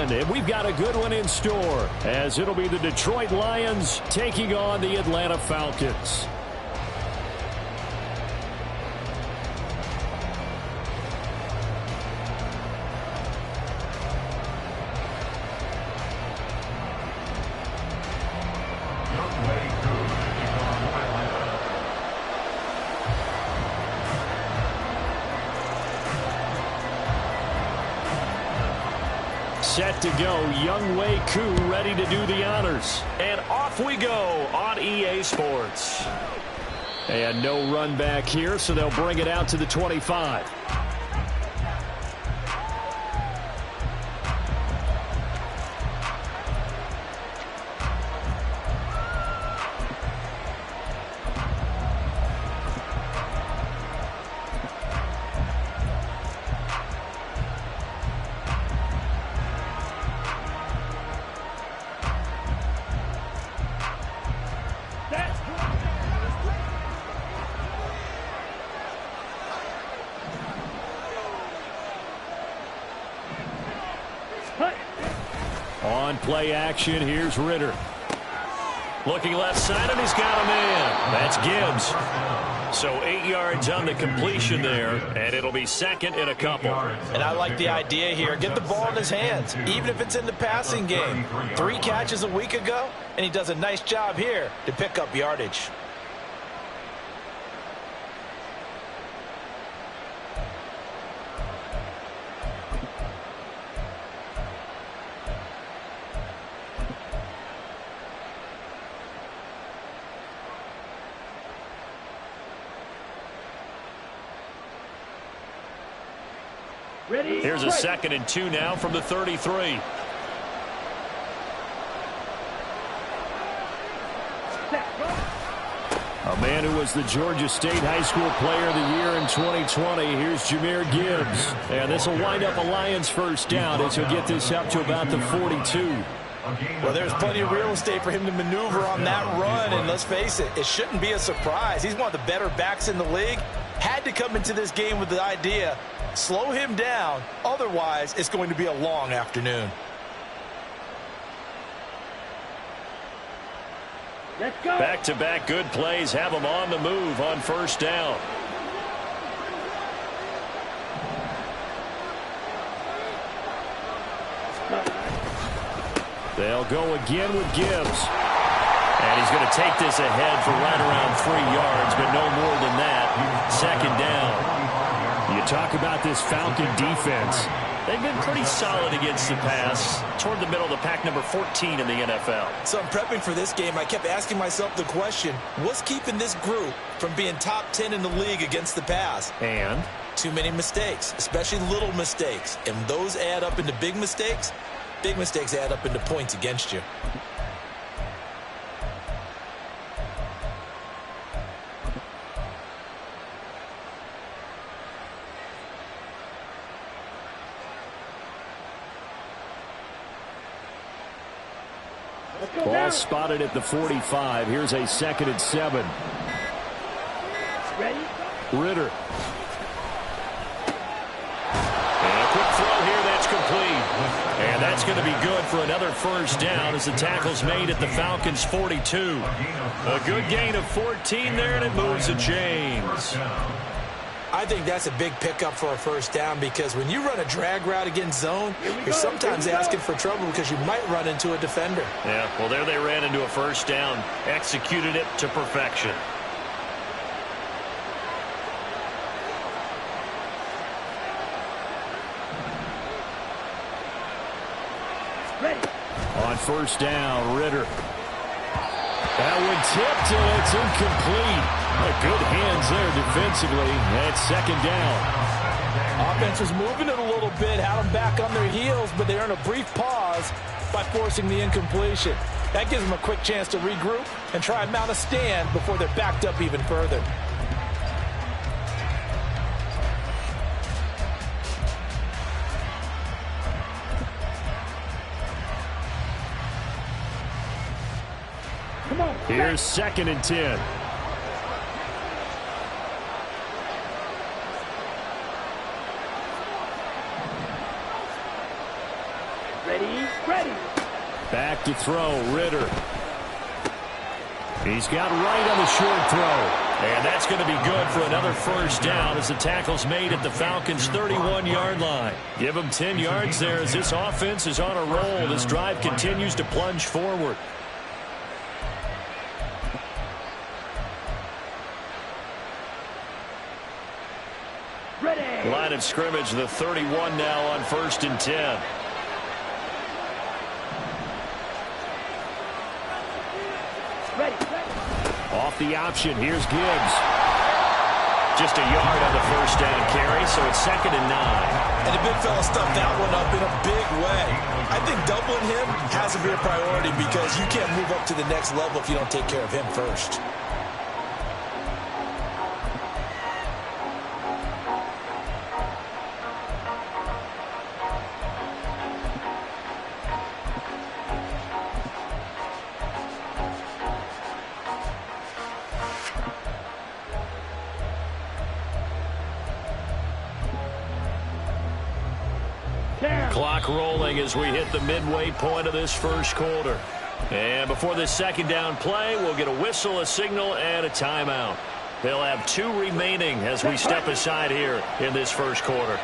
weekend, and we've got a good one in store, as it'll be the Detroit Lions taking on the Atlanta Falcons. Set to go, Younghoe Koo ready to do the honors. And off we go on EA Sports. And no run back here, so they'll bring it out to the 25. On play action, here's Ritter. Looking left side, and he's got a man. That's Gibbs. So 8 yards on the completion there, and it'll be second and a couple. And I like the idea here. Get the ball in his hands, even if it's in the passing game. 3 catches a week ago, and he does a nice job here to pick up yardage. Here's a 2nd and 2 now from the 33. A man who was the Georgia State High School Player of the Year in 2020. Here's Jahmyr Gibbs. And this will wind up a Lions first down as he'll get this up to about the 42. Well, there's plenty of real estate for him to maneuver on that run, and let's face it, it shouldn't be a surprise. He's one of the better backs in the league. Had to come into this game with the idea, slow him down, otherwise it's going to be a long afternoon. Let's go. Back-to-back good plays have him on the move on first down. They'll go again with Gibbs. And he's going to take this ahead for right around 3 yards, but no more than that. 2nd down. You talk about this Falcon defense. They've been pretty solid against the pass, toward the middle of the pack, number 14 in the NFL. So I'm prepping for this game. I kept asking myself the question, what's keeping this group from being top 10 in the league against the pass? And? Too many mistakes, especially little mistakes. And those add up into big mistakes. Big mistakes add up into points against you. Ball spotted at the 45. Here's a 2nd and 7. Ready? Ritter. And a quick throw here that's complete. And that's going to be good for another first down as the tackle's made at the Falcons' 42. A good gain of 14 there, and it moves the chains. I think that's a big pickup for a first down because when you run a drag route against zone, you're sometimes asking for trouble because you might run into a defender. Yeah, well, there they ran into a first down, executed it to perfection. Ready. On first down, Ritter. That one tipped, and it's incomplete. Good hands there defensively. And it's 2nd down. Offense was moving it a little bit, had them back on their heels, but they earned a brief pause by forcing the incompletion. That gives them a quick chance to regroup and try and mount a stand before they're backed up even further. Come on. Here's 2nd and 10. Ready? Ready. Back to throw, Ritter. He's got right on the short throw. And that's going to be good for another first down as the tackle's made at the Falcons' 31-yard line. Give them 10 yards there as this offense is on a roll. This drive continues to plunge forward. Ready. Line of scrimmage, the 31 now on 1st and 10. Ready. Off the option, here's Gibbs. Just a yard on the first down carry, so it's 2nd and 9. And the big fella stuffed that one up in a big way. I think doubling him has to be a priority because you can't move up to the next level if you don't take care of him first. Clock rolling as we hit the midway point of this first quarter. And before this 2nd down play, we'll get a whistle, a signal, and a timeout. They'll have 2 remaining as we step aside here in this first quarter.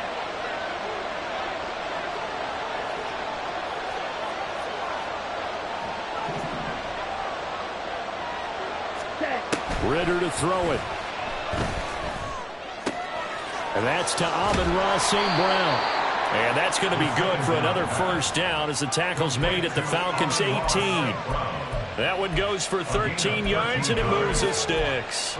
Ritter to throw it. And that's to Amon-Ra St. Brown. And that's going to be good for another first down as the tackle's made at the Falcons' 18. That one goes for 13 yards, and it moves the sticks.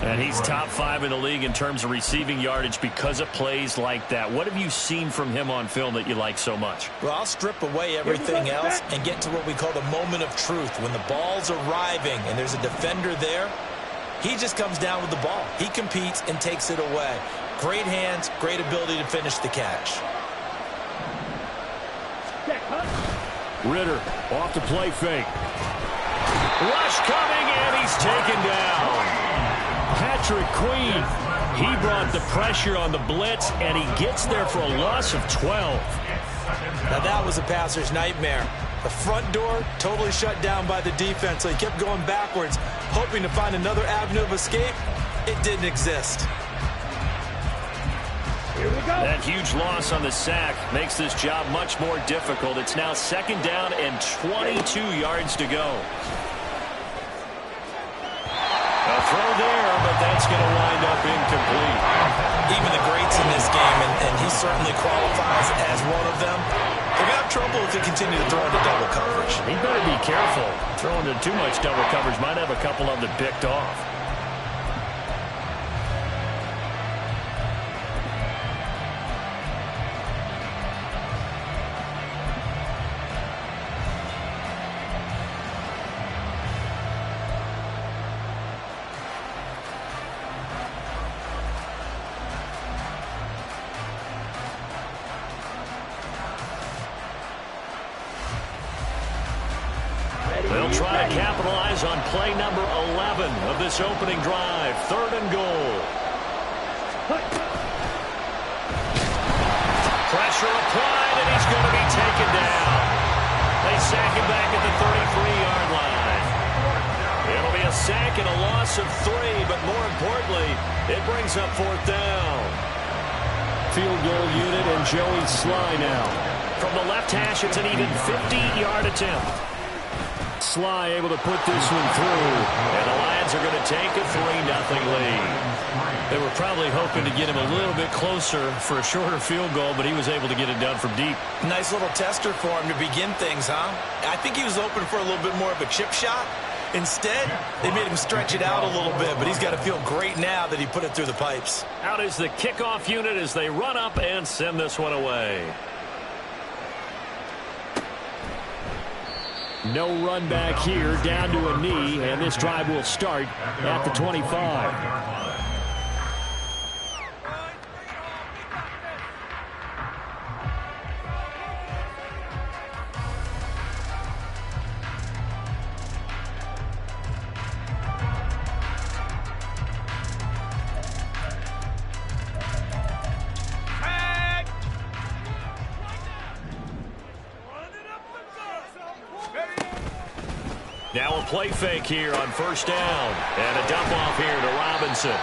And he's top 5 in the league in terms of receiving yardage because of plays like that. What have you seen from him on film that you like so much? Well, I'll strip away everything else and get to what we call the moment of truth. When the ball's arriving and there's a defender there, he just comes down with the ball. He competes and takes it away. Great hands, great ability to finish the catch. Ritter off the play fake. Rush coming, and he's taken down. Patrick Queen, he brought the pressure on the blitz, and he gets there for a loss of 12. Now that was a passer's nightmare. The front door totally shut down by the defense, so he kept going backwards, hoping to find another avenue of escape. It didn't exist. Here we go. That huge loss on the sack makes this job much more difficult. It's now 2nd down and 22 yards to go. A throw there, but that's going to wind up incomplete. Even the greats in this game, and he certainly qualifies as one of them, they're going to have trouble if they continue to throw into double coverage. He better be careful. Throwing into too much double coverage might have a couple of them picked off. They'll try to capitalize on play number 11 of this opening drive. 3rd and goal. Pressure applied, and he's going to be taken down. They sack him back at the 33-yard line. It'll be a sack and a loss of 3, but more importantly, it brings up 4th down. Field goal unit and Joey Sly now. From the left hash, it's an even 50-yard attempt. Sly able to put this one through, and the Lions are going to take a 3-0 lead. They were probably hoping to get him a little bit closer for a shorter field goal, but he was able to get it done from deep. Nice little tester for him to begin things, huh? I think he was open for a little bit more of a chip shot. Instead, they made him stretch it out a little bit, but he's got to feel great now that he put it through the pipes. Out is the kickoff unit as they run up and send this one away. No run back here, down to a knee, and this drive will start at the 25. Now a play fake here on first down. And a dump off here to Robinson.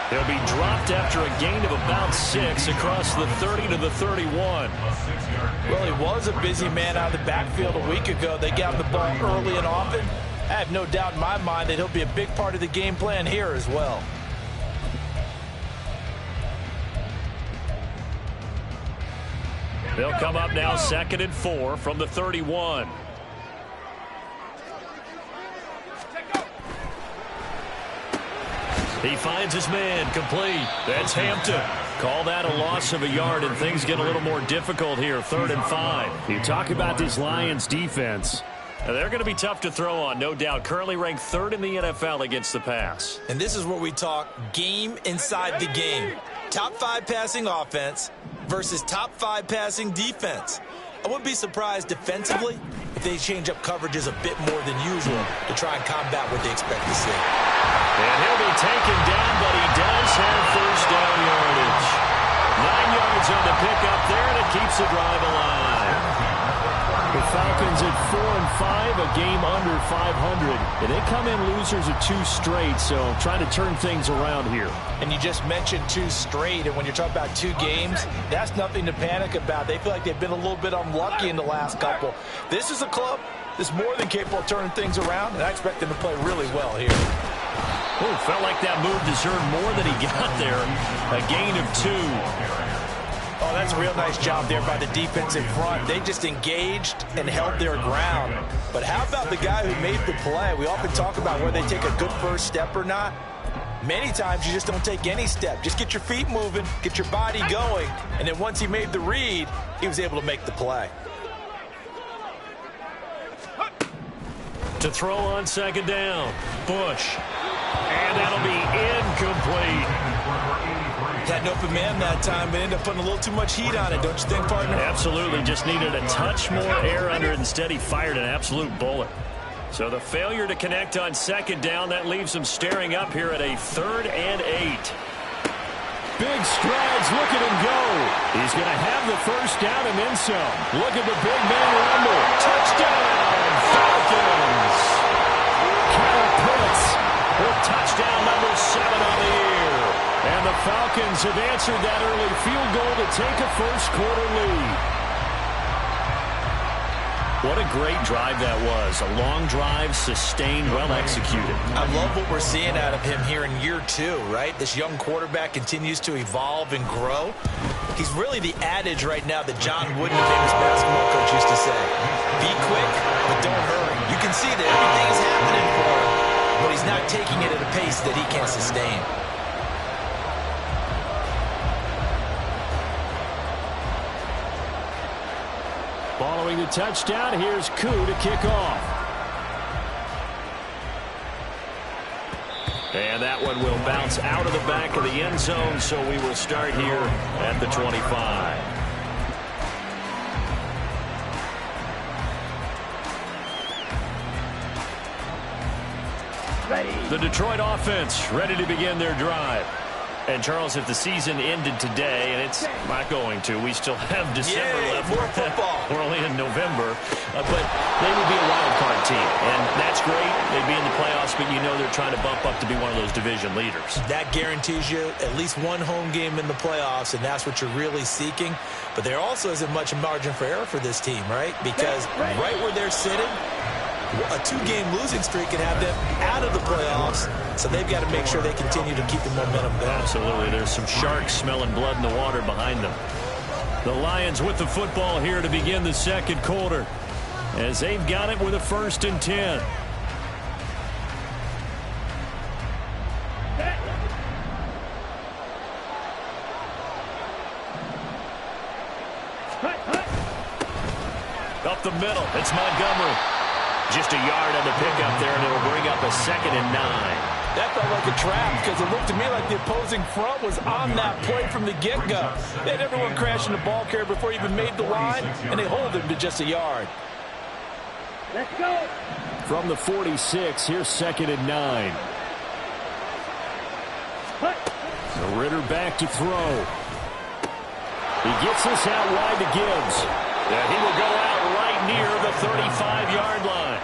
He'll be dropped after a gain of about 6 across the 30 to the 31. Well, he was a busy man out of the backfield a week ago. They got him the ball early and often. I have no doubt in my mind that he'll be a big part of the game plan here as well. They'll come up now 2nd and 4 from the 31. He finds his man complete. That's Hampton. Call that a loss of a yard, and things get a little more difficult here. 3rd and 5. You talk about this Lions defense. They're going to be tough to throw on, no doubt. Currently ranked 3rd in the NFL against the pass. And this is where we talk game inside the game. Top 5 passing offense versus top 5 passing defense. I wouldn't be surprised defensively if they change up coverages a bit more than usual to try and combat what they expect to see. And he'll be taken down, but he does have first down yardage. 9 yards on the pickup there, and it keeps the drive alive. The Falcons at 4-5, a game under 500. And they come in losers of 2 straight, so trying to turn things around here. And you just mentioned 2 straight, and when you're talking about 2 games, that's nothing to panic about. They feel like they've been a little bit unlucky in the last couple. This is a club that's more than capable of turning things around, and I expect them to play really well here. Oh, felt like that move deserved more than he got there. A gain of 2. Oh, that's a real nice job there by the defense in front. They just engaged and held their ground. But how about the guy who made the play? We often talk about whether they take a good first step or not. Many times you just don't take any step. Just get your feet moving, get your body going, and then once he made the read, he was able to make the play. To throw on 2nd down, Bush. And that'll be incomplete. Had an open man that time, but ended up putting a little too much heat on it, don't you think, partner? Absolutely. Just needed a touch more air under it. Instead, he fired an absolute bullet. So the failure to connect on 2nd down, that leaves him staring up here at a 3rd and 8. Big strides. Look at him go. He's going to have the first down and then some. Look at the big man rumble. Touchdown, Falcons. Kyle Pitts with touchdown number 7 on the year. And the Falcons have answered that early field goal to take a first-quarter lead. What a great drive that was. A long drive, sustained, well executed. I love what we're seeing out of him here in year 2, right? This young quarterback continues to evolve and grow. He's really the adage right now that John Wooden, the famous basketball coach, used to say. Be quick, but don't hurry. You can see that everything is happening for him, but he's not taking it at a pace that he can sustain. Following the touchdown, here's Koo to kick off. And that one will bounce out of the back of the end zone, so we will start here at the 25. Ready. The Detroit offense ready to begin their drive. And, Charles, if the season ended today, and it's not going to, we still have December left. More football. We're only in November. But they would be a wild card team. And that's great. They'd be in the playoffs, but you know they're trying to bump up to be one of those division leaders. That guarantees you at least one home game in the playoffs, and that's what you're really seeking. But there also isn't much margin for error for this team, right? Because right where they're sitting, a 2-game losing streak could have them out of the playoffs, so they've got to make sure they continue to keep the momentum going. Absolutely. There's some sharks smelling blood in the water behind them. The Lions with the football here to begin the second quarter, as they've got it with a 1st and 10. Up the middle, it's Montgomery. Just a yard on the pickup there, and it'll bring up a 2nd and 9. That felt like a trap because it looked to me like the opposing front was on that play from the get-go. They had everyone crashing the ball carrier before he even made the line, and they hold him to just a yard. Let's go. From the 46, here's 2nd and 9. So Ritter back to throw. He gets this out wide to Gibbs. And he will go out right near the 35-yard line.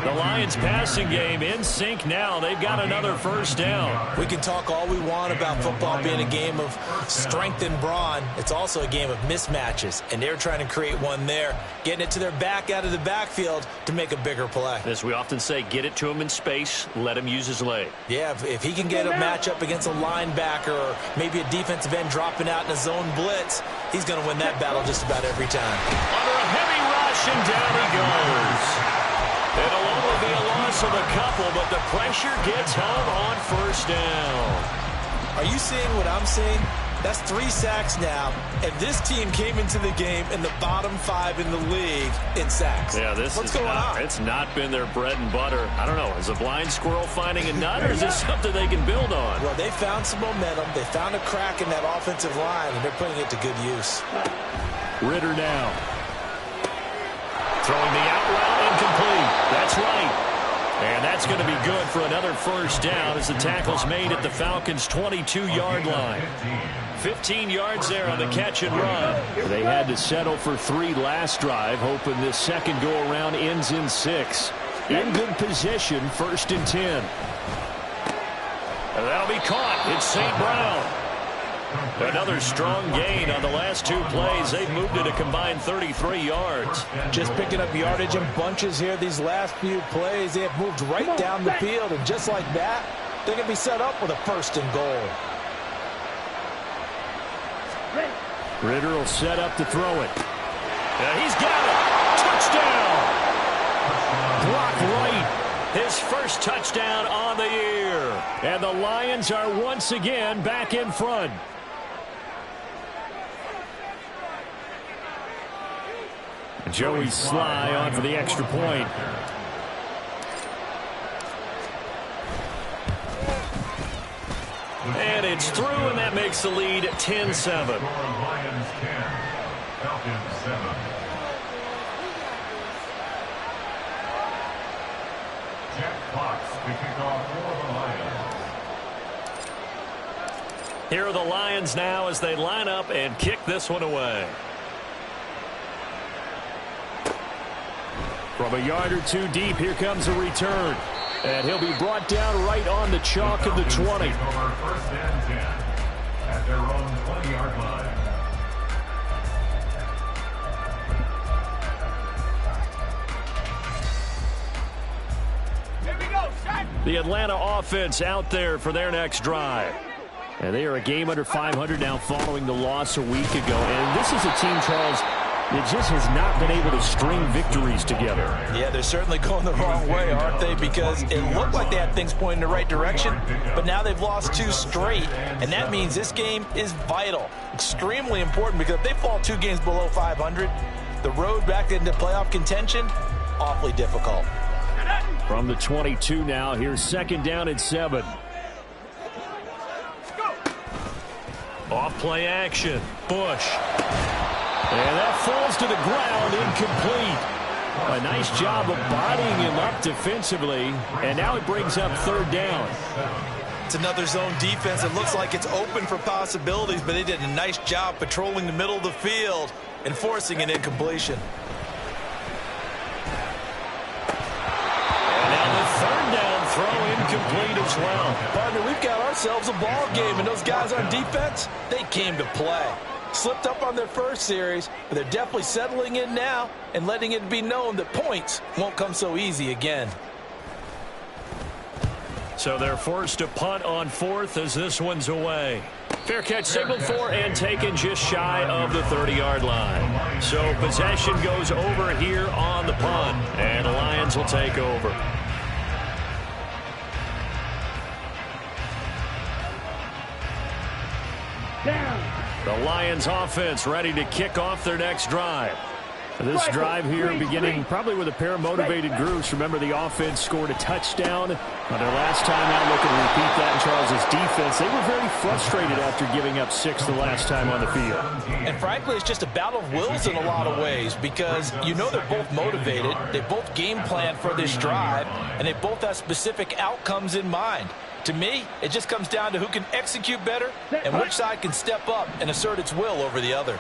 The Lions passing game in sync now. They've got another first down. We can talk all we want about football being a game of strength and brawn. It's also a game of mismatches, and they're trying to create one there, getting it to their back out of the backfield to make a bigger play. As we often say, get it to him in space, let him use his leg. Yeah, if he can get a matchup against a linebacker or maybe a defensive end dropping out in a zone blitz, he's going to win that battle just about every time. Under a heavy rush, and down he goes. It'll only be a loss of a couple, but the pressure gets home on first down. Are you seeing what I'm seeing? That's 3 sacks now, and this team came into the game in the bottom 5 in the league in sacks. Yeah, what's going on? It's not been their bread and butter. I don't know. Is a blind squirrel finding a nut, or is this something they can build on? Well, they found some momentum. They found a crack in that offensive line, and they're putting it to good use. Ridder now. Throwing the out route, incomplete. That's right. And that's going to be good for another first down as the tackle's made at the Falcons' 22-yard line. 15 yards there on the catch and run. They had to settle for 3 last drive, hoping this second go-around ends in 6. In good position, 1st and 10. And that'll be caught. It's St. Brown. Another strong gain on the last 2 plays. They've moved it a combined 33 yards. Just picking up yardage in bunches here these last few plays. They have moved right down the field, and just like that, they're going to be set up with a 1st and goal. Ridder will set up to throw it. He's got it. Touchdown. Blocked right. His first touchdown on the year. And the Lions are once again back in front. Joey Sly on for the extra point. And it's through, and that makes the lead 10-7. Lions 10, Falcons 7. Jack Fox to kick off for the Lions. Here are the Lions now as they line up and kick this one away. From a yard or 2 deep, here comes a return. And he'll be brought down right on the chalk of the 20. 1st and 10 at their own 20-yard line. Here we go, set. The Atlanta offense out there for their next drive. And they are a game under 500 now following the loss a week ago. And this is a team, Charles, that just has not been able to string victories together. Yeah, they're certainly going the wrong way, aren't they? Because it looked like they had things pointing in the right direction, but now they've lost 2 straight, and that means this game is vital, extremely important, because if they fall 2 games below 500, the road back into playoff contention, awfully difficult. From the 22 now, here's 2nd down and 7. Off play action, Bush. And that falls to the ground, incomplete. A nice job of bodying him up defensively, and now it brings up 3rd down. It's another zone defense. It looks like it's open for possibilities, but they did a nice job patrolling the middle of the field and forcing an incompletion. And now the 3rd down throw incomplete as well. Partner, we've got ourselves a ball game, and those guys on defense, they came to play. Slipped up on their first series, but they're definitely settling in now and letting it be known that points won't come so easy again. So they're forced to punt on 4th as this one's away. Fair catch signaled for and taken just shy of the 30-yard line. So possession goes over here on the punt, and the Lions will take over. Down. The Lions offense ready to kick off their next drive. This drive here beginning probably with a pair of motivated groups. Remember, the offense scored a touchdown on their last time out. Looking to repeat that in Charles's defense. They were very frustrated after giving up 6 the last time on the field. And frankly, it's just a battle of wills in a lot of ways, because you know they're both motivated. They both game plan for this drive, and they both have specific outcomes in mind. To me, it just comes down to who can execute better and which side can step up and assert its will over the other.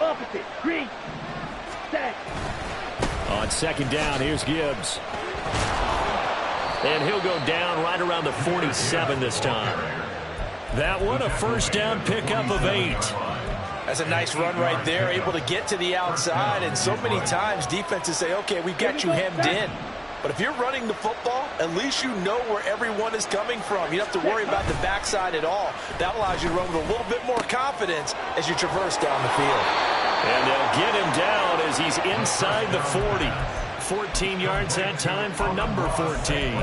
Opposite. Green. Set. On On second down, here's Gibbs. And he'll go down right around the 47 this time. That one, a first down pickup of 8. That's a nice run right there, able to get to the outside. And so many times defenses say, okay, we've got you hemmed in. But if you're running the football, at least you know where everyone is coming from. You don't have to worry about the backside at all. That allows you to run with a little bit more confidence as you traverse down the field. And they'll get him down as he's inside the 40. 14 yards that time for number 14.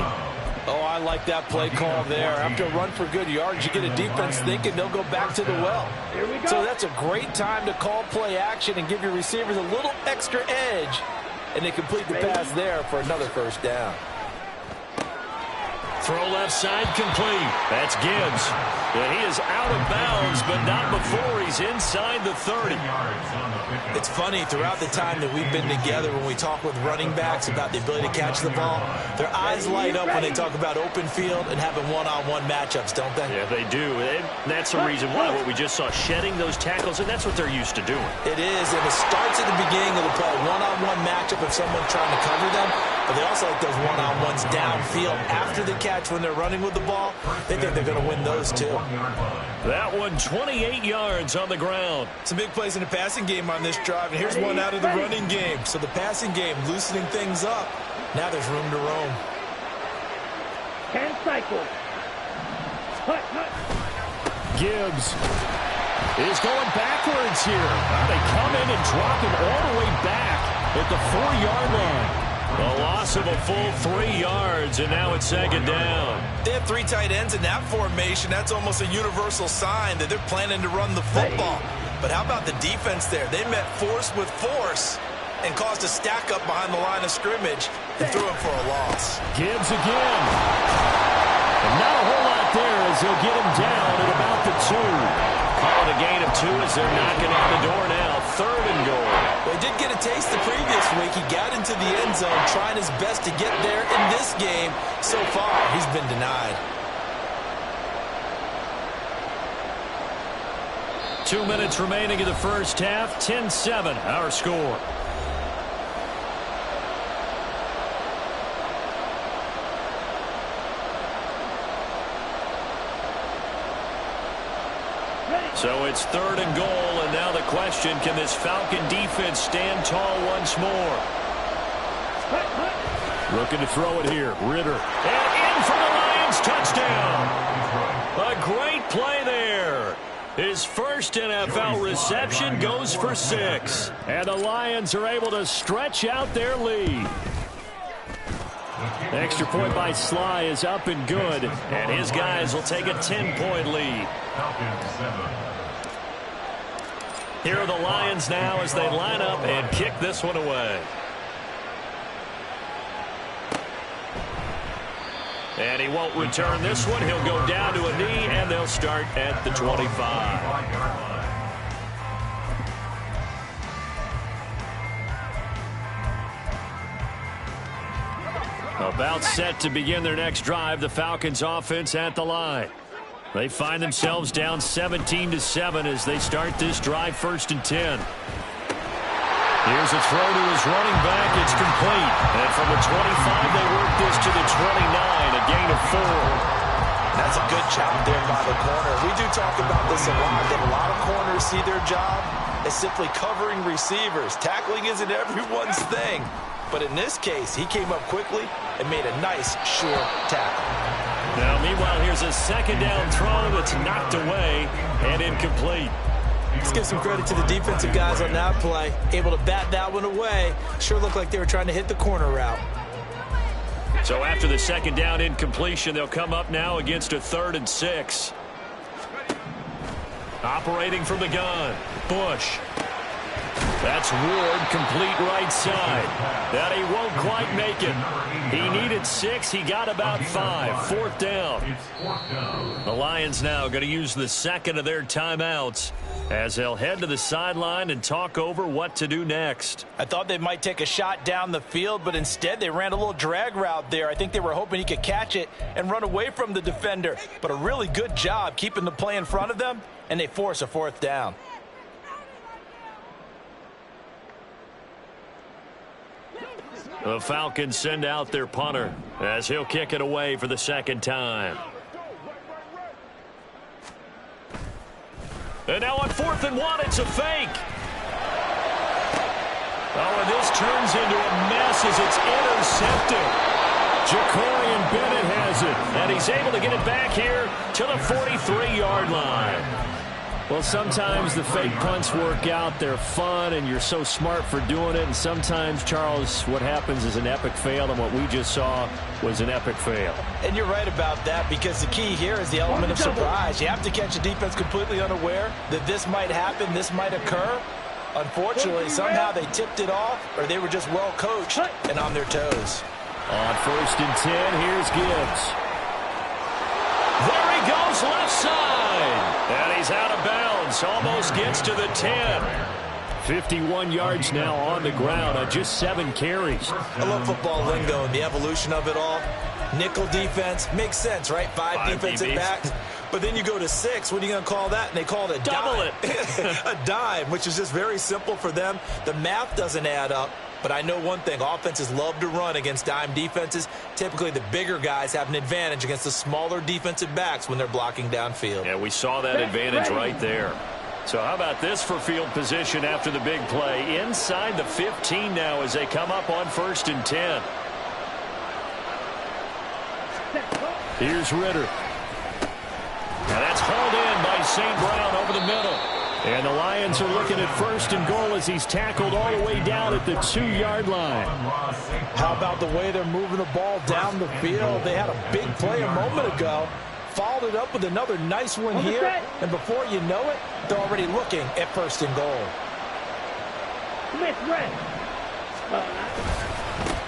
Oh, I like that play call there. After a run for good yards, you get a defense thinking they'll go back to the well. So that's a great time to call play action and give your receivers a little extra edge. And they complete the pass there for another first down. Throw left side complete. That's Gibbs. And he is out of bounds, but not before he's inside the 30. It's funny, throughout the time that we've been together, when we talk with running backs about the ability to catch the ball, their eyes light up when they talk about open field and having one-on-one matchups, don't they? Yeah, they do. And that's the reason why what we just saw, shedding those tackles, and that's what they're used to doing. It is, and it starts at the beginning of the play, one-on-one matchup if someone's trying to cover them, but they also like those one-on-ones downfield after the catch when they're running with the ball. They think they're going to win those too. That one, 28 yards on the ground. Some big plays in the passing game on this drive, and here's one out of the running game. So the passing game loosening things up. Now there's room to roam. 10 cycles. Hut, hut. Gibbs is going backwards here. They come in and drop him all the way back at the 4-yard line. A loss of a full 3 yards, and now it's second down. They have 3 tight ends in that formation. That's almost a universal sign that they're planning to run the football. But how about the defense there? They met force with force and caused a stack up behind the line of scrimmage and threw him for a loss. Gibbs again. And not a whole lot there as he'll get him down at about the 2. Call it a gain of 2 as they're knocking on the door now. 3rd and goal. Well, he did get a taste the previous week. He got into the end zone trying his best to get there in this game. So far, he's been denied. 2 minutes remaining in the first half. 10-7, our score. So it's 3rd and goal, and now the question, can this Falcon defense stand tall once more? Looking to throw it here. Ritter. And in for the Lions, touchdown. A great play there. His first NFL reception goes for 6. And the Lions are able to stretch out their lead. Extra point by Sly is up and good. And his guys will take a 10-point lead. Here are the Lions now as they line up and kick this one away. And he won't return this one. He'll go down to a knee, and they'll start at the 25. About set to begin their next drive, the Falcons offense at the line. They find themselves down 17-7 as they start this drive, 1st and 10. Here's a throw to his running back. It's complete. And from the 25, they work this to the 29, a gain of 4. That's a good job there by the corner. We do talk about this a lot, that a lot of corners see their job as simply covering receivers. Tackling isn't everyone's thing. But in this case, he came up quickly and made a nice, sure tackle. Now, meanwhile, here's a 2nd down throw that's knocked away and incomplete. Let's give some credit to the defensive guys on that play. Able to bat that one away. Sure looked like they were trying to hit the corner route. So after the 2nd down incompletion, they'll come up now against a 3rd and 6. Operating from the gun, Bush. That's Ward, complete right side. That he won't quite make it. He needed 6. He got about 5. 4th down. The Lions now going to use the 2nd of their timeouts as they'll head to the sideline and talk over what to do next. I thought they might take a shot down the field, but instead they ran a little drag route there. I think they were hoping he could catch it and run away from the defender. But a really good job keeping the play in front of them, and they force a 4th down. The Falcons send out their punter as he'll kick it away for the second time. And now on 4th and 1, it's a fake. Oh, and this turns into a mess as it's intercepted. Jacorian Bennett has it, and he's able to get it back here to the 43-yard line. Well, sometimes the fake punts work out. They're fun, and you're so smart for doing it. And sometimes, Charles, what happens is an epic fail, and what we just saw was an epic fail. And you're right about that, because the key here is the element of surprise. You have to catch the defense completely unaware that this might happen, this might occur. Unfortunately, somehow they tipped it off, or they were just well coached and on their toes. On 1st and 10, here's Gibbs. There he goes, left side. And he's out of bounds. Almost gets to the 10. 51 yards now on the ground on just 7 carries. I love football lingo and the evolution of it all. Nickel defense makes sense, right? 5 defensive backs. But then you go to 6. What are you going to call that? And they call it a dime. A dime, which is just very simple for them. The math doesn't add up. But I know one thing, offenses love to run against dime defenses. Typically, the bigger guys have an advantage against the smaller defensive backs when they're blocking downfield. Yeah, we saw that advantage right there. So how about this for field position after the big play? Inside the 15 now as they come up on 1st and 10. Here's Ritter. Now that's hauled in by St. Brown over the middle. And the Lions are looking at 1st and goal as he's tackled all the way down at the 2-yard line. How about the way they're moving the ball down the field? They had a big play a moment ago. Followed it up with another nice one here. And before you know it, they're already looking at 1st and goal.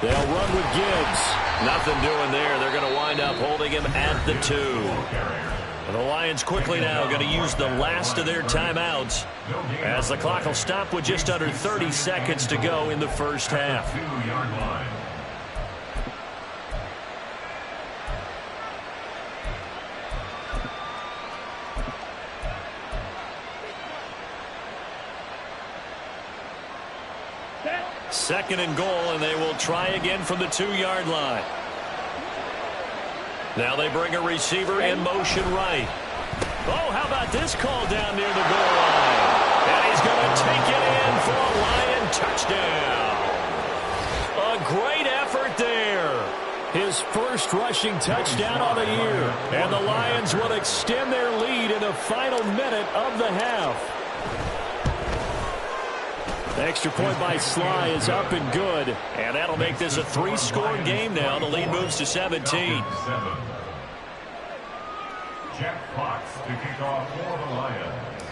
They'll run with Gibbs. Nothing doing there. They're going to wind up holding him at the 2. And the Lions quickly now going to use the last of their timeouts as the clock will stop with just under 30 seconds to go in the first half. Second and goal, and they will try again from the 2-yard line. Now they bring a receiver in motion right. Oh, how about this call down near the goal line? And he's going to take it in for a Lion touchdown. A great effort there. His first rushing touchdown of the year. And the Lions will extend their lead in the final minute of the half. The extra point by Sly is up and good. And that'll make this a 3-score game now. The lead moves to 17. Jack Fox to kick off for the Lions.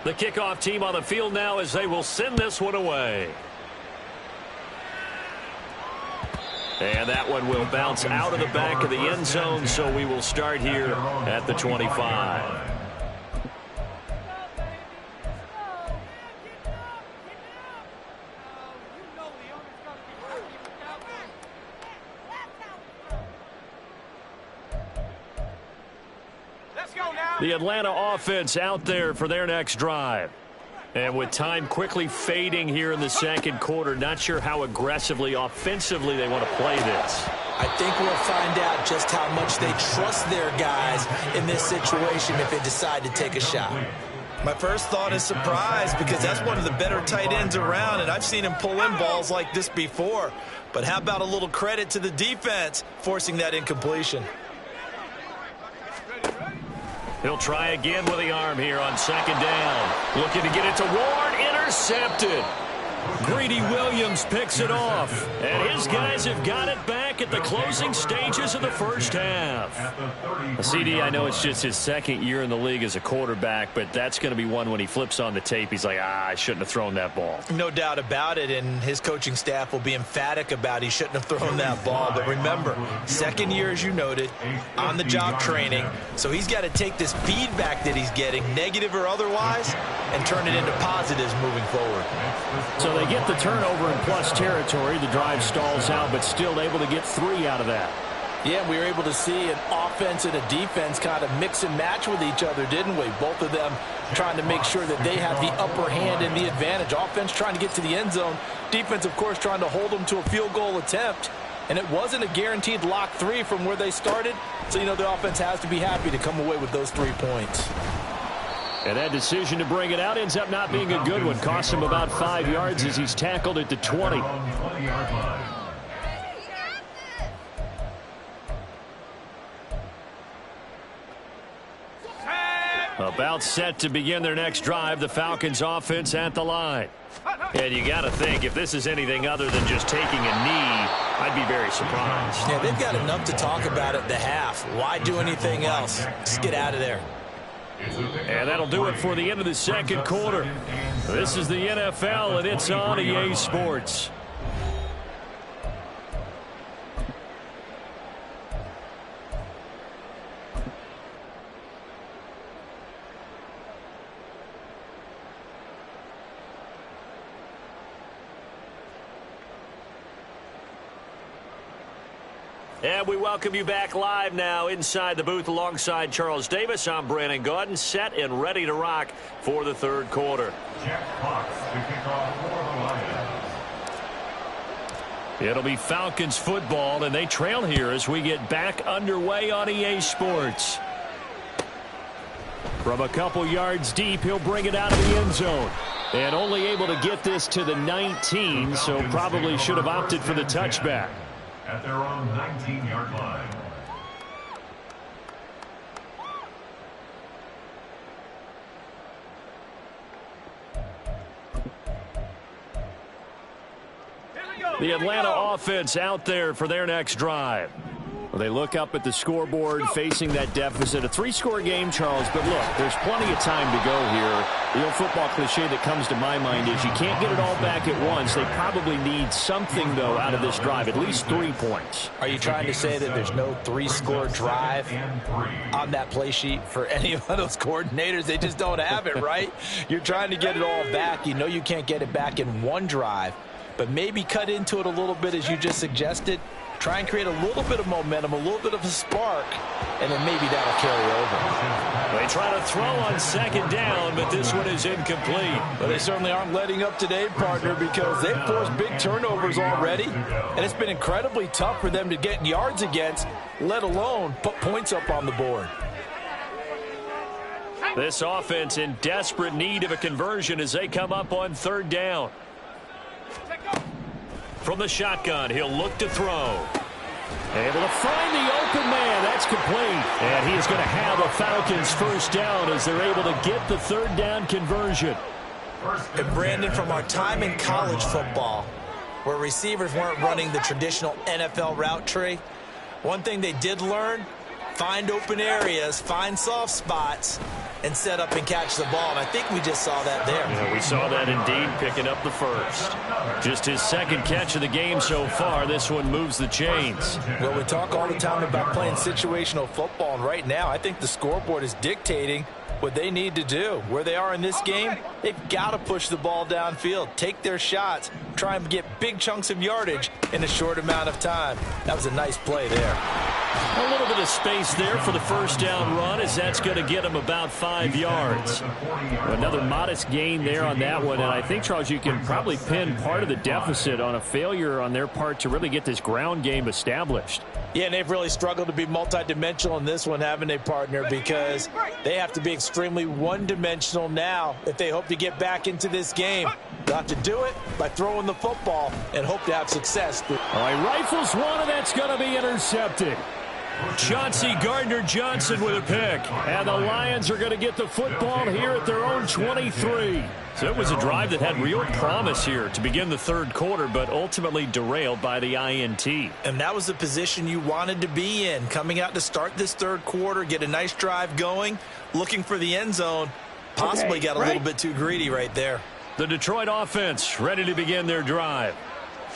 The kickoff team on the field now as they will send this one away. And that one will bounce out of the back of the end zone, so we will start here at the 25. The Atlanta offense out there for their next drive. And with time quickly fading here in the second quarter, not sure how aggressively, offensively they want to play this. I think we'll find out just how much they trust their guys in this situation if they decide to take a shot. My first thought is surprise, because that's one of the better tight ends around, and I've seen him pull in balls like this before. But how about a little credit to the defense forcing that incompletion? He'll try again with the arm here on 2nd down. Looking to get it to Ward. Intercepted. Greedy Williams picks it off. And his guys have got it back at the closing stages of the first half. CD, I know it's just his second year in the league as a quarterback, but that's going to be one when he flips on the tape. He's like, I shouldn't have thrown that ball. No doubt about it, and his coaching staff will be emphatic about he shouldn't have thrown that ball. But remember, second year, as you noted, on-the-job training, so he's got to take this feedback that he's getting, negative or otherwise, and turn it into positives moving forward. So they get the turnover in plus territory. The drive stalls out, but still able to get 3 out of that. Yeah, we were able to see an offense and a defense kind of mix and match with each other, didn't we? Both of them trying to make sure that they have the upper hand and the advantage. Offense trying to get to the end zone. Defense, of course, trying to hold them to a field goal attempt. And it wasn't a guaranteed lock 3 from where they started. So, you know, the offense has to be happy to come away with those 3 points. And that decision to bring it out ends up not being a good one. Costs him about 5 yards as he's tackled at the 20. About set to begin their next drive, the Falcons offense at the line. And you got to think, if this is anything other than just taking a knee, I'd be very surprised. Yeah, they've got enough to talk about at the half. Why do anything else? Just get out of there. And that'll do it for the end of the second quarter. This is the NFL, and it's on EA Sports. And we welcome you back live now inside the booth alongside Charles Davis. I'm Brandon Gaudin, set and ready to rock for the third quarter. Jack Fox to kick off for the Lions. It'll be Falcons football, and they trail here as we get back underway on EA Sports. From a couple yards deep, he'll bring it out of the end zone. And only able to get this to the 19, so probably should have opted for the touchback. At their own 19-yard line. The Atlanta offense out there for their next drive. Well, they look up at the scoreboard facing that deficit. A 3-score game, Charles, but look, there's plenty of time to go here. The old football cliche that comes to my mind is you can't get it all back at once. They probably need something, though, out of this drive, at least 3 points. Are you trying to say that there's no 3-score drive on that play sheet for any of those coordinators? They just don't have it, right? You're trying to get it all back. You know you can't get it back in one drive, but maybe cut into it a little bit as you just suggested. Try and create a little bit of momentum, a little bit of a spark, and then maybe that'll carry over. They try to throw on second down, but this one is incomplete. But they certainly aren't letting up today, partner, because they've forced big turnovers already, and it's been incredibly tough for them to get yards against, let alone put points up on the board. This offense in desperate need of a conversion as they come up on third down. From the shotgun, he'll look to throw. Able to find the open man. That's complete. And he is going to have a Falcons first down as they're able to get the third down conversion. And Brandon, from our time in college football, where receivers weren't running the traditional NFL route tree, one thing they did learn, find open areas, find soft spots, and set up and catch the ball. And I think we just saw that there. Yeah, we saw that indeed, picking up the first. Just his second catch of the game so far. This one moves the chains. Well, we talk all the time about playing situational football, and right now I think the scoreboard is dictating what they need to do. Where they are in this game, they've got to push the ball downfield, take their shots, try and get big chunks of yardage in a short amount of time. That was a nice play there. A little bit of space there for the first down run as that's going to get him about 5 yards. Another modest gain there on that one, and I think, Charles, you can probably pin part of the deficit on a failure on their part to really get this ground game established. Yeah, and they've really struggled to be multidimensional in this one, haven't they, partner? Because they have to be extremely one-dimensional now if they hope to get back into this game. They'll have to do it by throwing the football and hope to have success. All right, rifles one, and that's going to be intercepted. Chauncey Gardner-Johnson with a pick. And the Lions are going to get the football here at their own 23. So it was a drive that had real promise here to begin the third quarter, but ultimately derailed by the INT. And that was the position you wanted to be in, coming out to start this third quarter, get a nice drive going, looking for the end zone. Possibly got a little bit too greedy right there. The Detroit offense ready to begin their drive.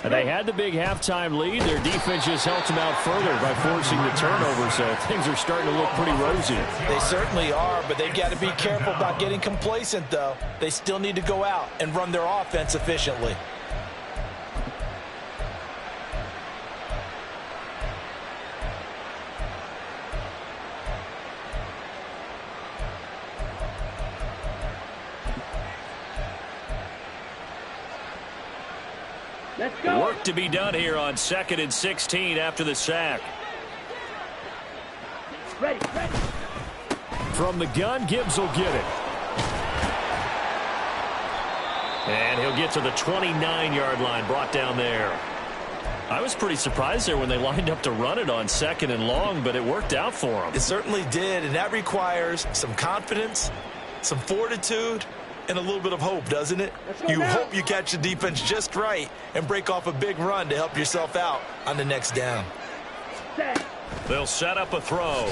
And they had the big halftime lead. Their defense just helped them out further by forcing the turnover, so things are starting to look pretty rosy. They certainly are, but they've got to be careful about getting complacent, though. They still need to go out and run their offense efficiently. Let's go. Work to be done here on 2nd and 16 after the sack. Ready. From the gun, Gibbs will get it. And he'll get to the 29-yard line, brought down there. I was pretty surprised there when they lined up to run it on 2nd and long, but it worked out for them. It certainly did, and that requires some confidence, some fortitude, and a little bit of hope, doesn't it? You hope you catch the defense just right and break off a big run to help yourself out on the next down. Set. They'll set up a throw.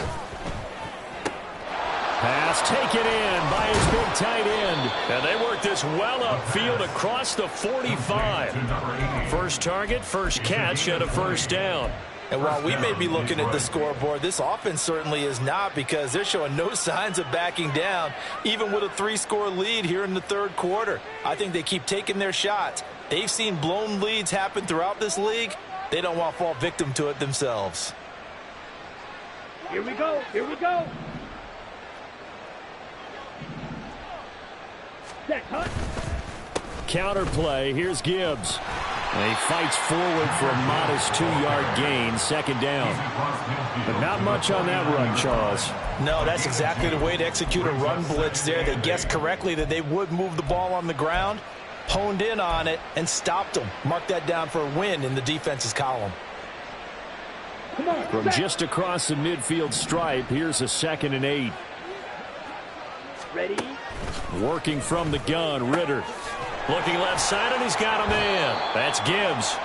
Pass taken in by his big tight end. And they work this well upfield across the 45. First target, first catch, and a first down. And while we may be looking at the scoreboard, this offense certainly is not, because they're showing no signs of backing down, even with a 3-score lead here in the third quarter. I think they keep taking their shots. They've seen blown leads happen throughout this league. They don't want to fall victim to it themselves. Here we go. Set, hut. Counter play. Here's Gibbs. And he fights forward for a modest 2-yard gain, 2nd down. But not much on that run, Charles. No, that's exactly the way to execute a run blitz there. They guessed correctly that they would move the ball on the ground, honed in on it, and stopped them. Mark that down for a win in the defense's column. Come on. From set. just across the midfield stripe, here's a 2nd and 8. Ready. Working from the gun, Ritter. Looking left side, and he's got a man. That's Gibbs.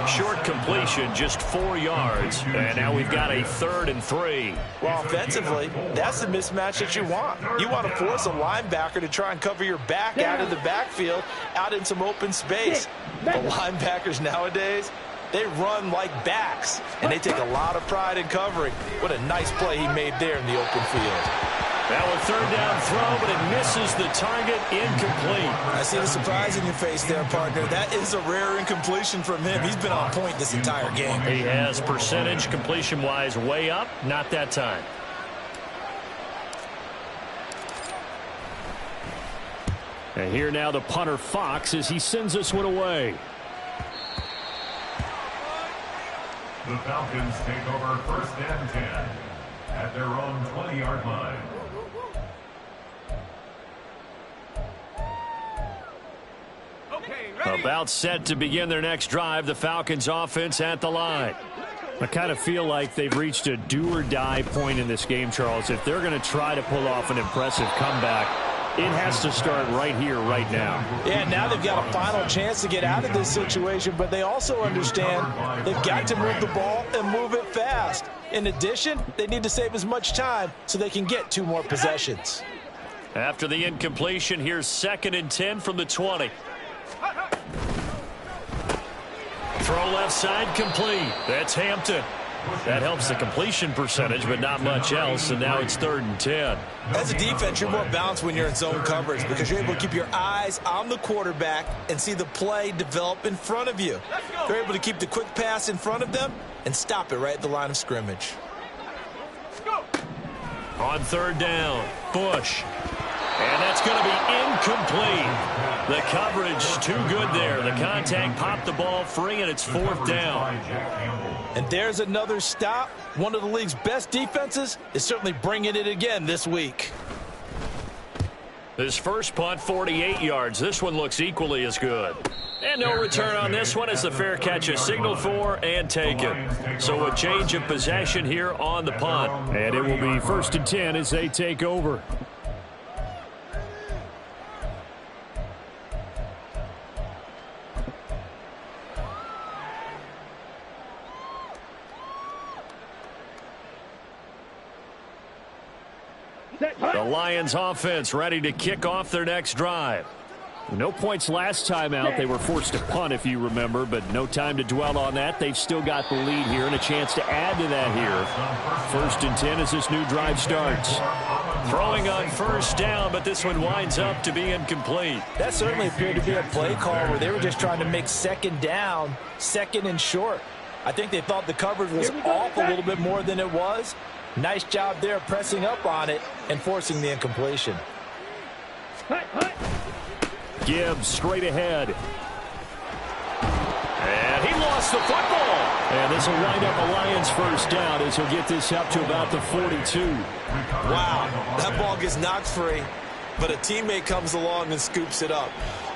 Short completion, just 4 yards. And now we've got a 3rd and 3. Well, offensively, that's the mismatch that you want. You want to force a linebacker to try and cover your back out of the backfield, out in some open space. The linebackers nowadays, they run like backs, and they take a lot of pride in covering. What a nice play he made there in the open field. Now a 3rd down throw, but it misses the target, incomplete. I see the surprise in your face there, partner. That is a rare incompletion from him. He's been on point this entire game. He has percentage completion-wise way up, not that time. And here now the punter Fox as he sends this one away. The Falcons take over 1st and 10 at their own 20-yard line. About set to begin their next drive, the Falcons offense at the line. I kind of feel like they've reached a do-or-die point in this game, Charles. If they're going to try to pull off an impressive comeback, it has to start right here, right now. Yeah, now they've got a final chance to get out of this situation, but they also understand they've got to move the ball and move it fast. In addition, they need to save as much time so they can get 2 more possessions. After the incompletion, here's 2nd and 10 from the 20. Throw left side, complete. That's Hampton. That helps the completion percentage, but not much else, and now it's 3rd and 10. As a defense, you're more balanced when you're in zone coverage because you're able to keep your eyes on the quarterback and see the play develop in front of you. You're able to keep the quick pass in front of them and stop it right at the line of scrimmage. On 3rd down, Bush. And that's going to be incomplete. The coverage too good there. The contact popped the ball free, and it's 4th down. And there's another stop. One of the league's best defenses is certainly bringing it again this week. His first punt, 48 yards. This one looks equally as good. And no return on this one as the fair catch is signaled for and taken. So a change of possession here on the punt. And it will be 1st and 10 as they take over. The Lions offense ready to kick off their next drive. No points last time out. They were forced to punt, if you remember, but no time to dwell on that. They've still got the lead here and a chance to add to that here. 1st and 10 as this new drive starts. Throwing on 1st down, but this one winds up to be incomplete. That certainly appeared to be a play call where they were just trying to make 2nd down, 2nd and short. I think they thought the coverage was off a little bit more than it was. Nice job there pressing up on it and forcing the incompletion. Gibbs straight ahead. the football. And this will wind up a Lions first down as he'll get this up to about the 42. Wow, that ball gets knocked free, but a teammate comes along and scoops it up.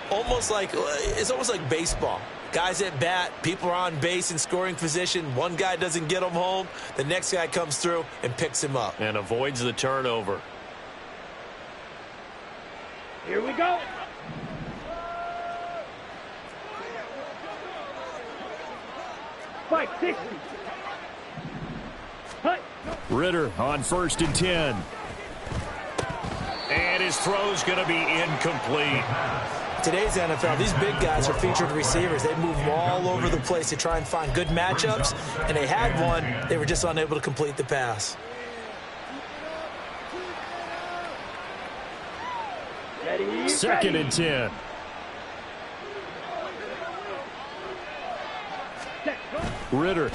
It's almost like baseball. Guys at bat, people are on base in scoring position. One guy doesn't get him home. The next guy comes through and picks him up. And avoids the turnover. Here we go. Spike 60. Hut. Ritter on 1st and 10. And his throw's going to be incomplete. Today's NFL, these big guys are featured receivers. They move all over the place to try and find good matchups, and they had one. They were just unable to complete the pass. Ready, 2nd and 10. Set, go. Ritter.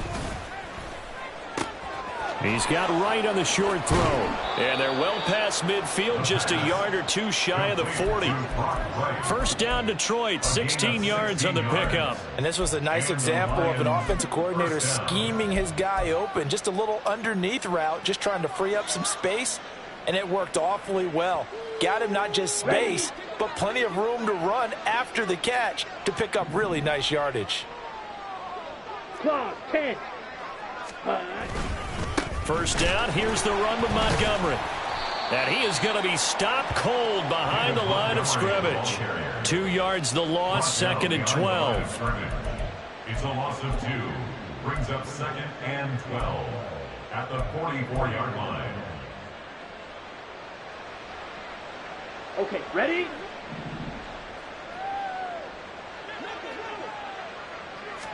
He's got right on the short throw. And they're well past midfield, just a yard or two shy of the 40. First down, Detroit, 16 yards on the pickup. And this was a nice example of an offensive coordinator scheming his guy open. Just a little underneath route, just trying to free up some space, and it worked awfully well. Got him not just space, but plenty of room to run after the catch to pick up really nice yardage. Clock 10. First down, here's the run with Montgomery. And he is going to be stopped cold behind the line of scrimmage. 2 yards the loss, 2nd and 12. It's a loss of 2. Brings up 2nd and 12 at the 44-yard line. Okay, ready?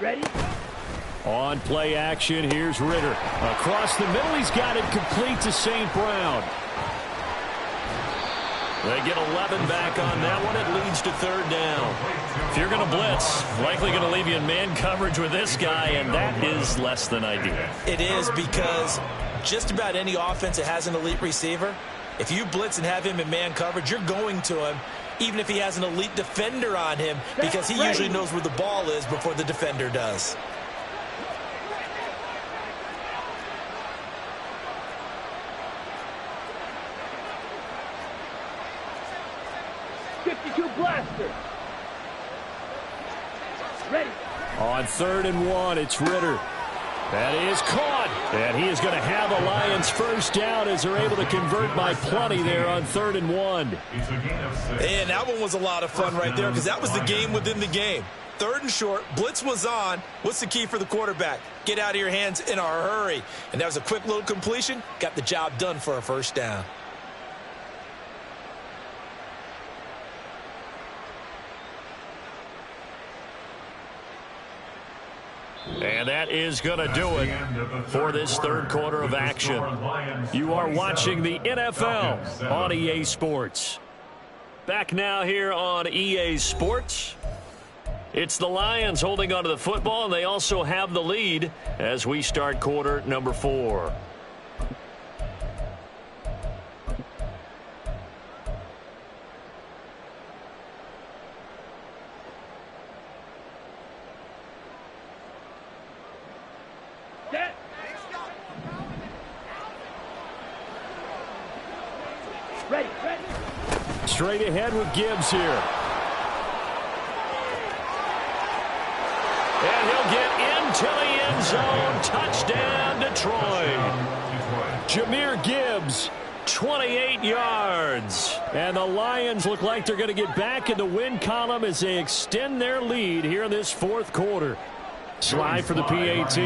Ready? On play action, here's Ritter. Across the middle, he's got it complete to St. Brown. They get 11 back on that one. It leads to 3rd down. If you're going to blitz, likely going to leave you in man coverage with this guy, and that is less than ideal. It is, because just about any offense that has an elite receiver, if you blitz and have him in man coverage, you're going to him, even if he has an elite defender on him, because he usually knows where the ball is before the defender does. Blaster. Ready. On 3rd and 1, it's Ritter. That is caught. And he is going to have a Lions first down as they're able to convert by plenty there on 3rd and 1. And that one was a lot of fun right there, because that was the game within the game. 3rd and short, blitz was on. What's the key for the quarterback? Get out of your hands in a hurry. And that was a quick little completion. Got the job done for a first down. And that is going to do it for this 3rd quarter of action. You are watching the NFL on EA Sports. Back now here on EA Sports. It's the Lions holding onto the football, and they also have the lead as we start quarter number 4. Set. Ready, ready. Straight ahead with Gibbs here. And he'll get into the end zone. Touchdown, Detroit. Jahmyr Gibbs, 28 yards. and the Lions look like they're going to get back in the win column as they extend their lead here in this 4th quarter. Slide for the PAT.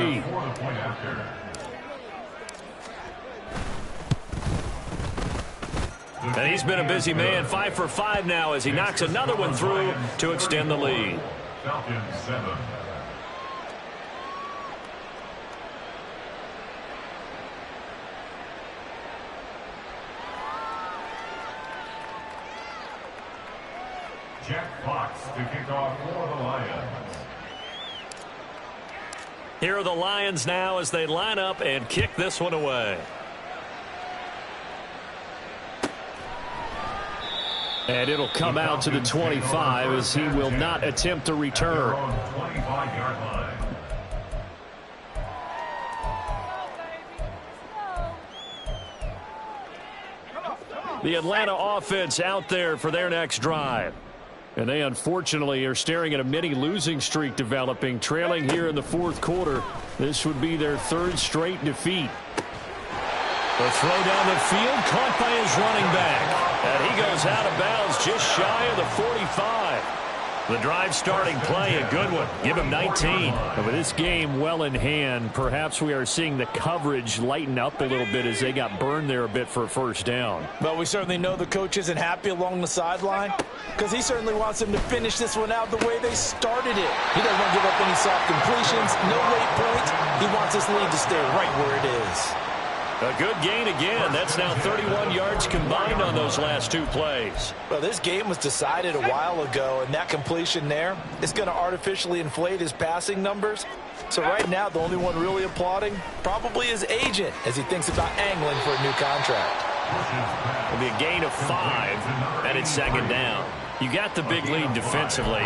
And he's been a busy man, 5 for 5 now as he knocks another one through to extend the lead. Falcons 7. Jack Fox to kick off for the Lions. Here are the Lions now as they line up and kick this one away. And it'll come out to the 25 as he will not attempt to return. 25-yard line. The Atlanta offense out there for their next drive. And they unfortunately are staring at a mini losing streak developing, trailing here in the fourth quarter. This would be their third straight defeat. The throw down the field, caught by his running back. And he goes out of bounds just shy of the 45. The drive starting play, a good one. Give him 19. And with this game well in hand, perhaps we are seeing the coverage lighten up a little bit as they got burned there a bit for a first down. But we certainly know the coach isn't happy along the sideline because he certainly wants them to finish this one out the way they started it. He doesn't want to give up any soft completions, no late points. He wants this lead to stay right where it is. A good gain again. That's now 31 yards combined on those last two plays. Well, this game was decided a while ago, and that completion there is going to artificially inflate his passing numbers. So right now, the only one really applauding probably his agent as he thinks about angling for a new contract. It'll be a gain of 5, and it's second down. You got the big lead defensively,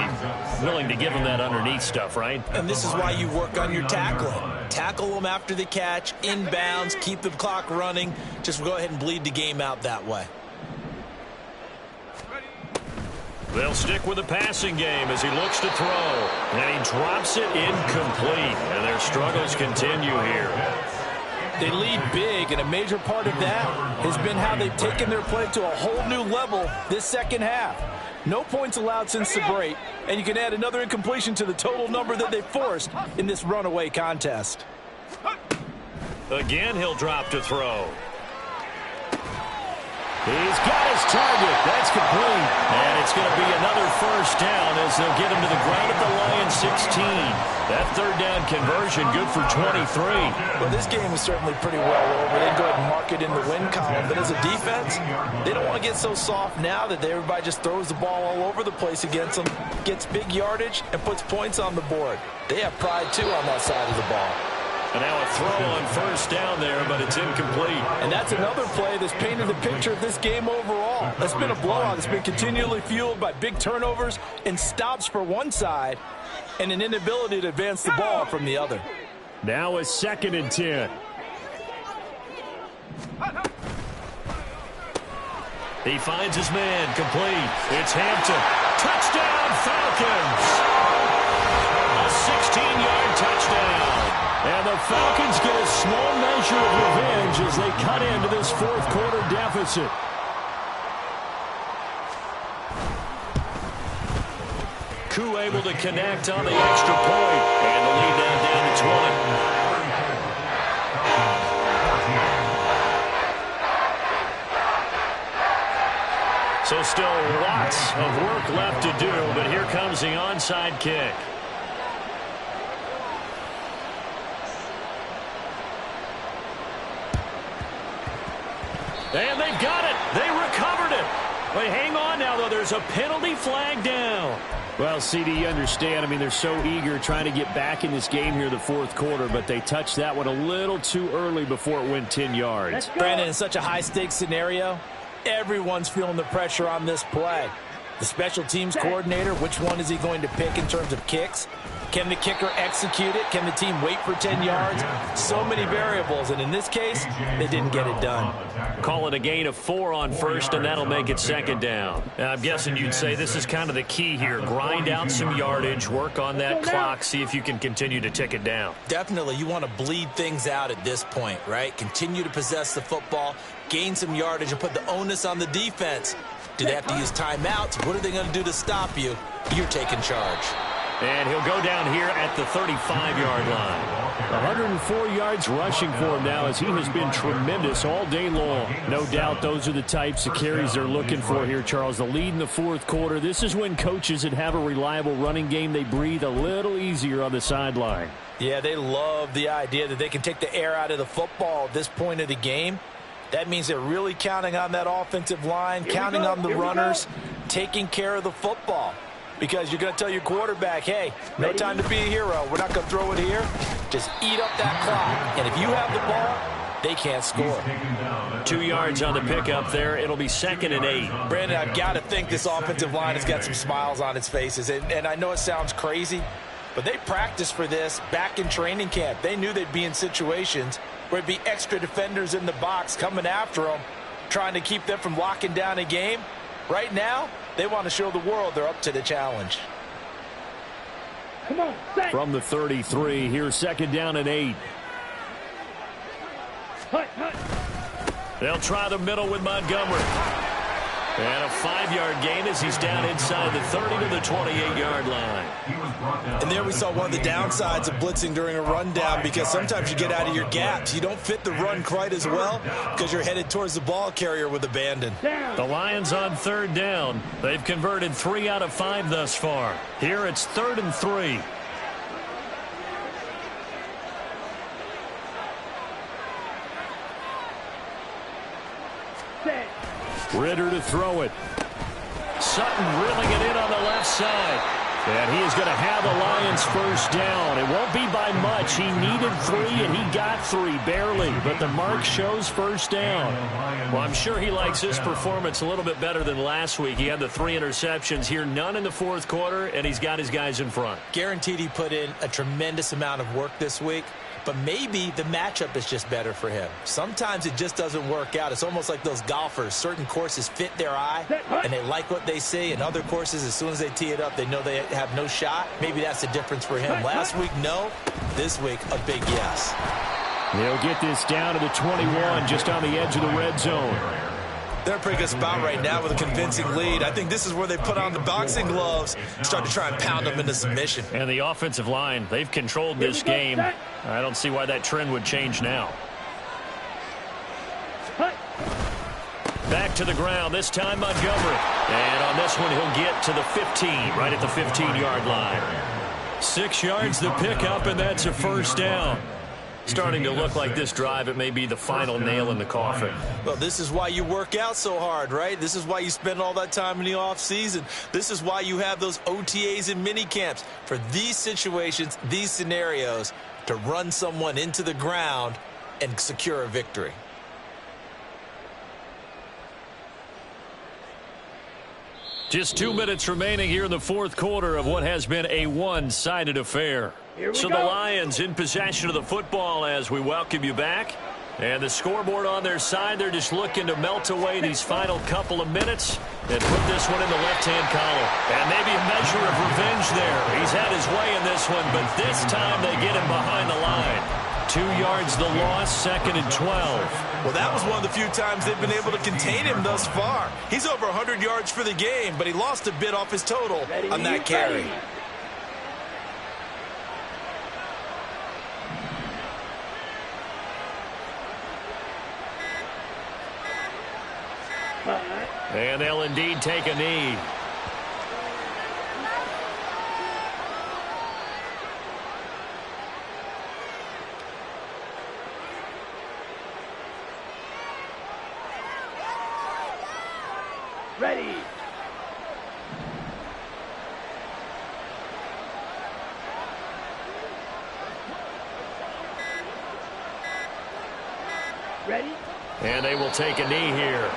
willing to give them that underneath stuff, right? And this is why you work on your tackling. Tackle them after the catch, inbounds, keep the clock running. Just go ahead and bleed the game out that way. They'll stick with the passing game as he looks to throw. And he drops it incomplete. And their struggles continue here. They lead big, and a major part of that has been how they've taken their play to a whole new level this second half. No points allowed since the break, and you can add another incompletion to the total number that they forced in this runaway contest. Again, he'll drop to throw. He's got his target. That's complete. And it's going to be another first down as they'll get him to the ground at the line 16. That third down conversion good for 23. Well, this game is certainly pretty well over. They'd go ahead and mark it in the win column. But as a defense, they don't want to get so soft now that everybody just throws the ball all over the place against them, gets big yardage, and puts points on the board. They have pride, too, on that side of the ball. And now a throw on first down there, but it's incomplete. And that's another play that's painted the picture of this game overall. It's been a blowout. It's been continually fueled by big turnovers and stops for one side and an inability to advance the ball from the other. Now a 2nd and 10. He finds his man, complete. It's Hampton. Touchdown, Falcons! A 16-yard touchdown. And the Falcons get a small measure of revenge as they cut into this fourth quarter deficit. Koo able to connect on the extra point. And the lead now down to 20. So still lots of work left to do, but here comes the onside kick. And they've got it. They recovered it. But hang on now, though. There's a penalty flag down. Well, CD, you understand. I mean, they're so eager trying to get back in this game here in the fourth quarter, but they touched that one a little too early before it went 10 yards. Brandon, in such a high-stakes scenario, everyone's feeling the pressure on this play. The special teams coordinator, which one is he going to pick in terms of kicks? Can the kicker execute it? Can the team wait for 10 yards? So many variables, and in this case, they didn't get it done. Call it a gain of 4 on first, and that'll make it second down. I'm guessing you'd say this is kind of the key here. Grind out some yardage, work on that clock, see if you can continue to tick it down. Definitely, you want to bleed things out at this point, right? Continue to possess the football, gain some yardage, and put the onus on the defense. Do they have to use timeouts? What are they going to do to stop you? You're taking charge. And he'll go down here at the 35-yard line. 104 yards rushing for him now as he has been tremendous all day long. No doubt those are the types of carries they're looking for here, Charles. The lead in the fourth quarter. This is when coaches that have a reliable running game, they breathe a little easier on the sideline. Yeah, they love the idea that they can take the air out of the football at this point of the game. That means they're really counting on that offensive line, counting on the runners, taking care of the football. Because you're going to tell your quarterback, hey, no time to be a hero. We're not going to throw it here. Just eat up that clock. And if you have the ball, they can't score. 2 yards on the pickup there. It'll be 2nd and 8. Brandon, I've got to think this offensive line has got some smiles on its faces. And I know it sounds crazy, but they practiced for this back in training camp. They knew they'd be in situations where it'd be extra defenders in the box coming after them. trying to keep them from locking down a game. Right now, they want to show the world they're up to the challenge. Come on, set. From the 33, here's 2nd down and 8. Hut, hut. They'll try the middle with Montgomery. And a 5-yard gain as he's down inside the 30 to the 28-yard line. And there we saw one of the downsides of blitzing during a rundown, because sometimes you get out of your gaps. You don't fit the run quite as well because you're headed towards the ball carrier with abandon. The Lions on 3rd down. They've converted 3 out of 5 thus far. Here it's 3rd and 3. Set. Ritter to throw it. Sutton reeling it in on the left side. And he is going to have the Lions first down. It won't be by much. He needed 3, and he got 3, barely. But the mark shows first down. Well, I'm sure he likes this performance a little bit better than last week. He had the 3 interceptions here, none in the 4th quarter, and he's got his guys in front. Guaranteed he put in a tremendous amount of work this week, but maybe the matchup is just better for him. Sometimes it just doesn't work out. It's almost like those golfers. Certain courses fit their eye, and they like what they see. And other courses, as soon as they tee it up, they know they have no shot. Maybe that's the difference for him. Last week, no. This week, a big yes. They'll get this down to the 21, just on the edge of the red zone. They're in a pretty good spot right now with a convincing lead. I think this is where they put on the boxing gloves and start to try and pound them into submission. And the offensive line, they've controlled this game. I don't see why that trend would change now. Back to the ground, this time Montgomery. And on this one, he'll get to the 15, right at the 15-yard line. 6 yards to pick up, and that's a first down. Starting to look like this drive, it may be the final nail in the coffin. Well, this is why you work out so hard, right? This is why you spend all that time in the offseason. This is why you have those OTAs and mini camps. For these situations, these scenarios, to run someone into the ground and secure a victory. Just 2 minutes remaining here in the 4th quarter of what has been a one-sided affair. So the Lions in possession of the football as we welcome you back. And the scoreboard on their side, they're just looking to melt away these final couple of minutes and put this one in the left-hand column. And maybe a measure of revenge there. He's had his way in this one, but this time they get him behind the line. 2 yards the loss, 2nd and 12. Well, that was one of the few times they've been able to contain him thus far. He's over 100 yards for the game, but he lost a bit off his total on that carry. And they'll indeed take a knee. Ready. Ready. And they will take a knee here.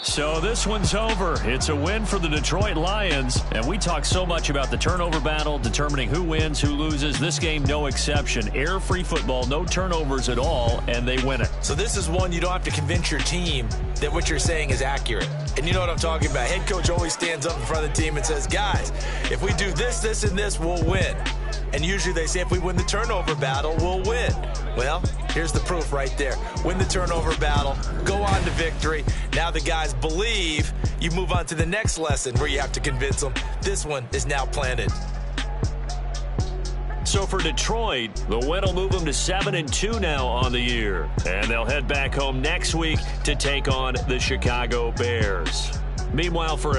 So this one's over. It's a win for the Detroit Lions. And we talk so much about the turnover battle, determining who wins, who loses. This game, no exception. Error-free football, no turnovers at all, and they win it. So this is one you don't have to convince your team that what you're saying is accurate. And you know what I'm talking about. Head coach always stands up in front of the team and says, guys, if we do this, this, and this, we'll win. And usually they say if we win the turnover battle, we'll win. Well, here's the proof right there. Win the turnover battle, go on to victory. Now the guys believe. You move on to the next lesson where you have to convince them. This one is now planted. So for Detroit, the win will move them to 7-2 now on the year. And they'll head back home next week to take on the Chicago Bears. Meanwhile, for